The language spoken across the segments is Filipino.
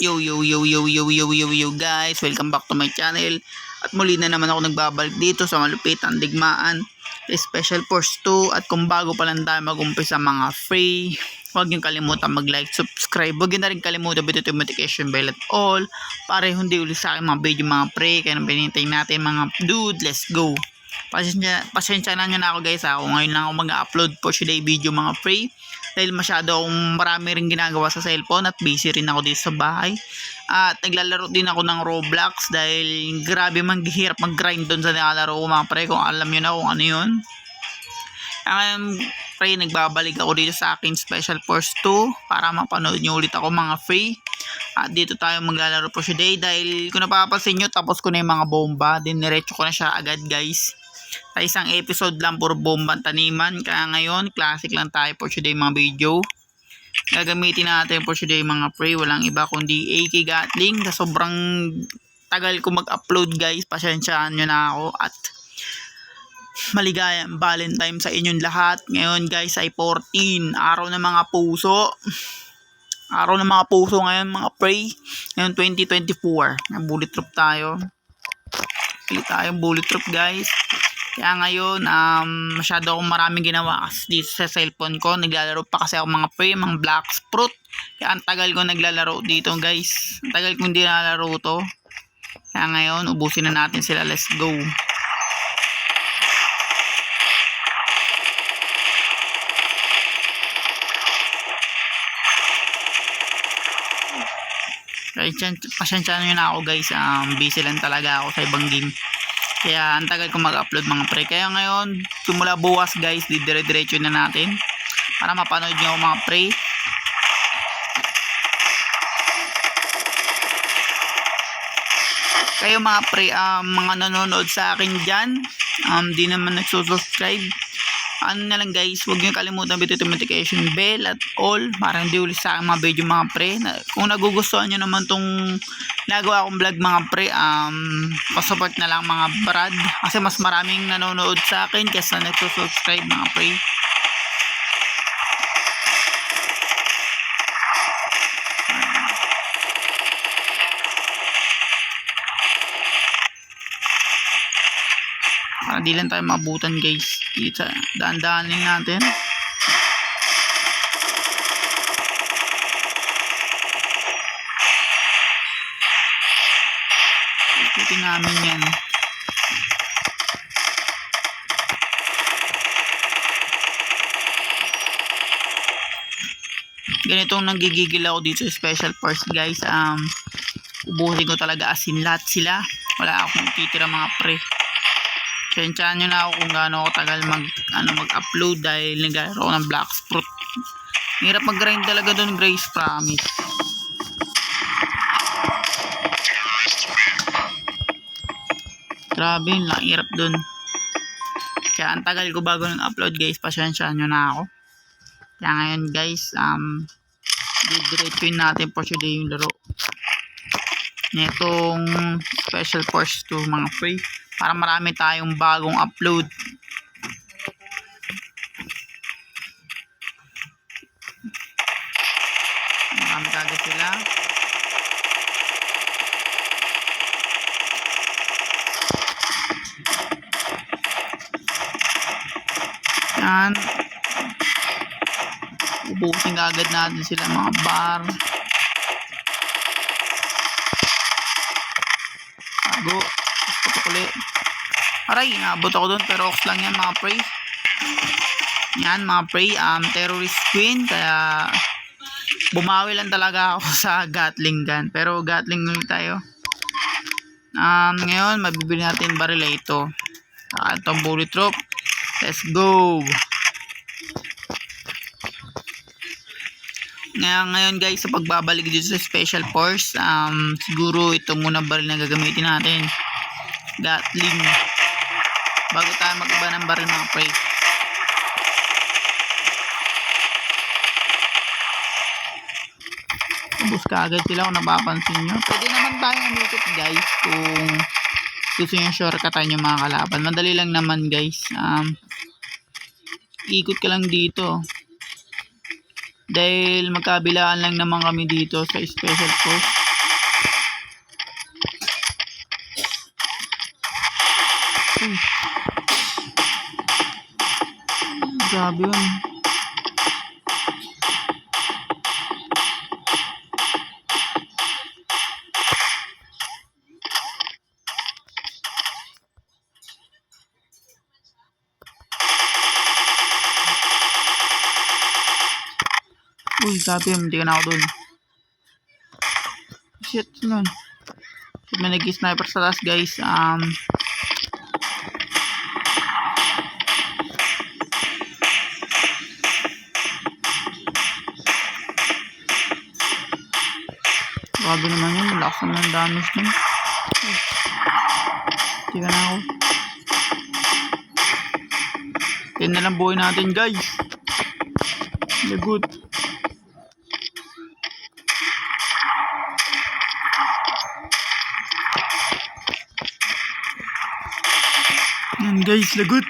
Yo yo yo yo yo yo yo yo guys, welcome back to my channel. At muli na naman ako nagbabalik dito sa malupitan digmaan Special Force 2. At kung bago pa lang tayo mag-umpisa mga free, huwag niyong kalimutan mag-like, subscribe. Huwag niyo na rin kalimutan bit ito notification bell at all para hindi ulit sa akin mga video mga free. Kaya nang pinintay natin mga dude, let's go. Pasensya na nyo na ako guys, ako ngayon lang ako mag-upload for today video mga free dahil masyado akong marami rin ginagawa sa cellphone at busy rin ako dito sa bahay. At naglalaro din ako ng Roblox dahil grabe maghihirap mag-grind doon sa nilalaro ko mga pre, kung alam nyo na kung ano yun. Ngayon pre, nagbabalik ako dito sa akin Special Force 2 para mapanood nyo ulit ako mga free. At dito tayo maglalaro po today dahil kung napapansin nyo, tapos ko na yung mga bomba, diniretso ko na siya agad guys. Sa isang episode lang puro bomba taniman, kaya ngayon classic lang tayo for today mga video. Gagamitin natin for today mga pre, walang iba kundi AK Gatling. Sa sobrang tagal ko mag-upload guys, pasensyaan nyo na ako. At maligayang Valentine sa inyong lahat. Ngayon guys ay 14, araw ng mga puso. Araw ng mga puso ngayon mga pre. Ngayon 2024, bullet drop tayo. Pili tayong bullet drop guys. Kaya ngayon masyado akong maraming ginawa dito sa cellphone ko. Naglalaro pa kasi ako mga pre, mga Black Fruit. Kaya ang tagal ko naglalaro dito guys. Ang tagal ko hindi nalaro to. Kaya ngayon ubusin na natin sila, let's go. Pasensya nyo na ako guys, busy lang talaga ako sa ibang game. Kaya ang tagal ko mag-upload mga pre. Kaya ngayon, simula bukas guys, dire-diretso na natin para mapanood nyo mga pre. Kayo mga pre, mga nanonood sa akin dyan, di naman nagsusubscribe, ano na lang guys, huwag nyo kalimutan bit yung notification bell at all para hindi ulit sa akin mga video mga pre. Kung nagugustuhan nyo naman tong nagawa akong vlog mga pre, pasupport na lang mga brad kasi mas maraming nanonood sa akin kaysa nagsusubscribe mga pre. Para di lang tayo mabutan guys, dito daan-daanin natin. Ikutin namin yan. Ganitong nanggigigil ako dito sa Special Force guys. Ubusin ko talaga asin lahat sila, wala akong titira mga pre. Sensyahan nyo na ako kung gaano ako tagal mag-upload dahil naglalaro ako ng Black Fruit. Hirap mag-grind talaga doon, Grace, promise. Grabe, hirap doon. Kaya ang tagal ko bago nag-upload guys, pasensyahan nyo na ako. Kaya ngayon guys, didiretsuin natin po today yung laro netong Special Force 2 mga free, para marami tayong bagong upload. Marami kagad sila. Yan. Ubusin kagad natin sila mga bar. Bago. Putukuli. Aray, naabot ako doon pero ox lang yan mga pre. Yan mga pre, terrorist queen, kaya bumawi lang talaga ako sa Gatling gun. Pero Gatling ulit tayo. Ngayon mabibili natin baril ito. Itong bullet drop. Let's go. Ngayon guys, sa pagbabalik dito sa Special Force, siguro ito muna baril na gagamitin natin, Gatling, bago tayo mag-iba ng baril mga pre. Ubus ka agad sila kung napapansin nyo. Pwede naman tayong umikot guys kung gusto nyo shortcutan yung mga kalaban. Madali lang naman guys. Ikot ka lang dito. Dahil magkabilaan lang naman kami dito sa Special Force. Grabe yun. Uy, grabe yun. Hindi ka na ako dun. Shit, yun. May nag-sniper sa taas, guys. Grabe naman yun. Lakas naman ng damage nun. Hindi ka na ako. 10 na lang buhay natin, guys. Lagot. Yan, guys, lagot.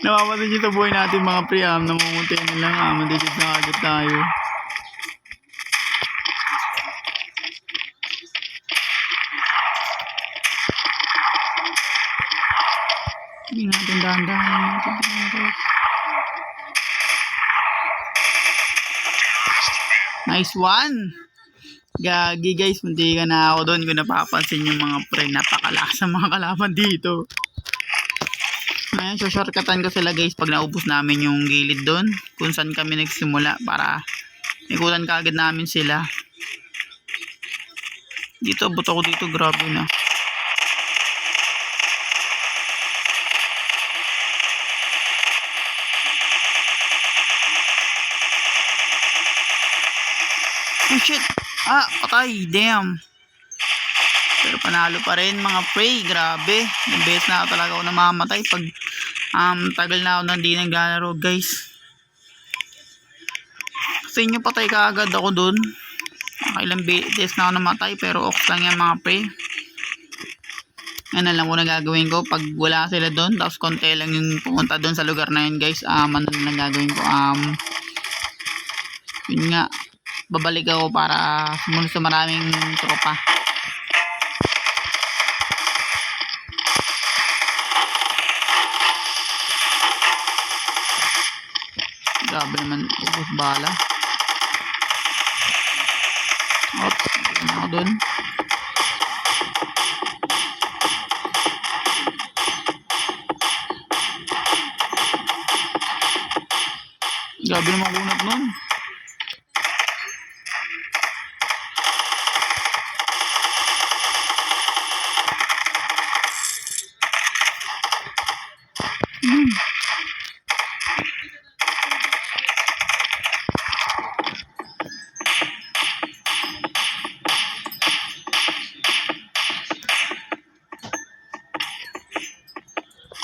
Napapasin nyo sa buhay natin, mga pre. Namumunti na lang. Madikit na agad tayo. Hindi natin dahan-dahan natin, guys. Nice one. Gagi, guys, munti ka na ako doon. Kung napapansin yung mga pre, napakalakas ng mga kalaban dito. Ngayon, shortcutan ko sila, guys, pag naubos namin yung gilid doon, kung saan kami nagsimula, para ikutan ka agad namin sila. Dito, buto ko dito, grabe na. Oh shit! Patay! Damn! Pero panalo pa rin, mga pre. Grabe. Yung best na talaga ako namamatay pag tagal na ako nandi naglalaro, guys. Sa inyo patay ka agad ako dun. Nakailang beses na ako namatay, pero ox lang yan, mga pre. Yan alam ko na gagawin ko pag wala sila dun, tapos konti lang yung pumunta dun sa lugar na yun, guys. Ano lang gagawin ko, yun nga, babalik ako para sumunod sa maraming tropa. Grabe naman, ubos bala. Oops, hindi ako dun. Grabe naman kunat nun.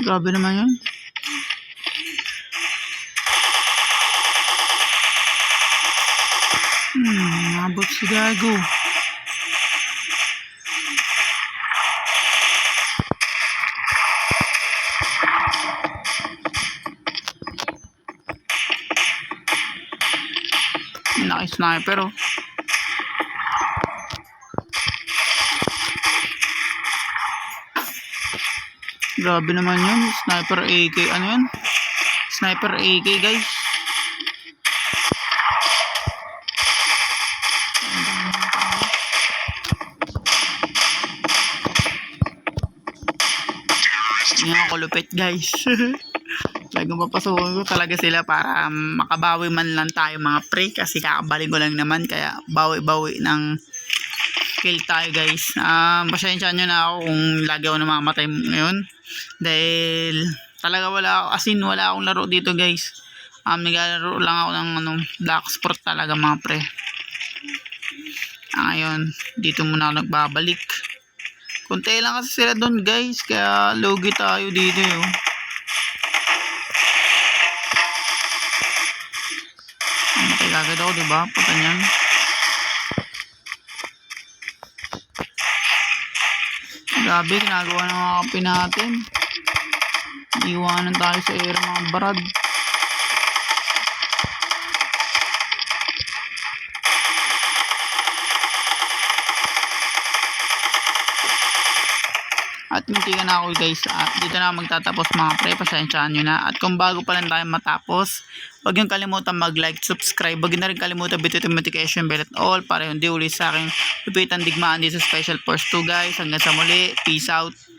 Grabe naman yun. Nabot si gago. Naki-sniper, oh. Grabe naman yun. Sniper AK. Ano yun? Sniper AK, guys. Yan ang kulupit, guys. Talagang papasukin ko talaga sila para makabawi man lang tayo, mga pre. Kasi kakabaling ko lang naman. Kaya bawi-bawi ng kill tayo, guys. Pasensya nyo na ako kung lagi ako namamatay ngayon. Dahil talaga wala akong laro dito, guys. Naglalaro lang ako ng Black Sport talaga, mga pre. Ngayon, dito muna ako nagbabalik. Kunti lang kasi sila doon, guys. Kaya logi tayo dito, yo. Matay agad ako, diba? Patanyan. Grabe, ginagawa ng mga kapi natin. Iwanan tayo sa era, mga barad. At munti ka na ako guys. Dito na ako magtatapos mga pre. Pasensyaan nyo na. At kung bago pa lang tayo matapos, huwag yung kalimutan mag-like, subscribe. Huwag nyo na rin kalimutan bito yung notification bell at all para hindi uli sa aking lupitan digmaan dito sa Special Force 2 guys. Hanggang sa muli. Peace out.